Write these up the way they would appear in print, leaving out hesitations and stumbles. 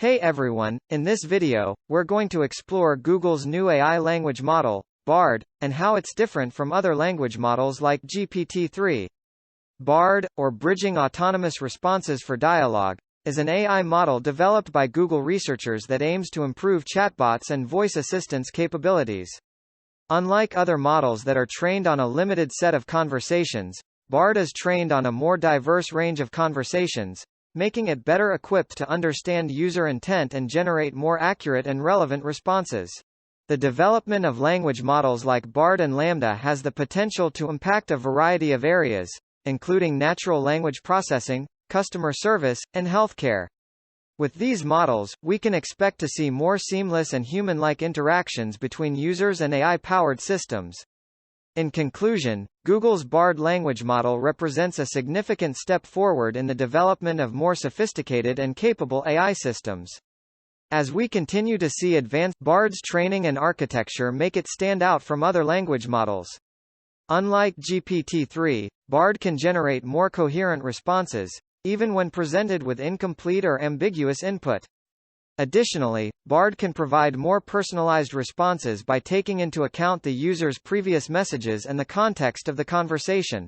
Hey everyone, in this video, we're going to explore Google's new AI language model, Bard, and how it's different from other language models like GPT-3. Bard, or Bridging Autonomous Responses for Dialogue, is an AI model developed by Google researchers that aims to improve chatbots and voice assistance capabilities. Unlike other models that are trained on a limited set of conversations, Bard is trained on a more diverse range of conversations, making it better equipped to understand user intent and generate more accurate and relevant responses. The development of language models like Bard and Lambda has the potential to impact a variety of areas, including natural language processing, customer service, and healthcare. With these models, we can expect to see more seamless and human-like interactions between users and AI-powered systems. In conclusion, Google's Bard language model represents a significant step forward in the development of more sophisticated and capable AI systems. As we continue to see advanced Bard's training and architecture make it stand out from other language models. Unlike GPT-3, Bard can generate more coherent responses, even when presented with incomplete or ambiguous input. Additionally, Bard can provide more personalized responses by taking into account the user's previous messages and the context of the conversation.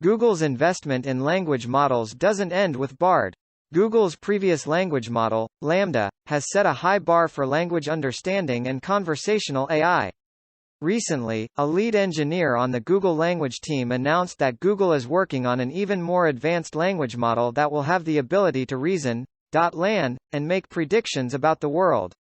Google's investment in language models doesn't end with Bard. Google's previous language model, Lambda, has set a high bar for language understanding and conversational AI. Recently, a lead engineer on the Google language team announced that Google is working on an even more advanced language model that will have the ability to reason, land, and make predictions about the world.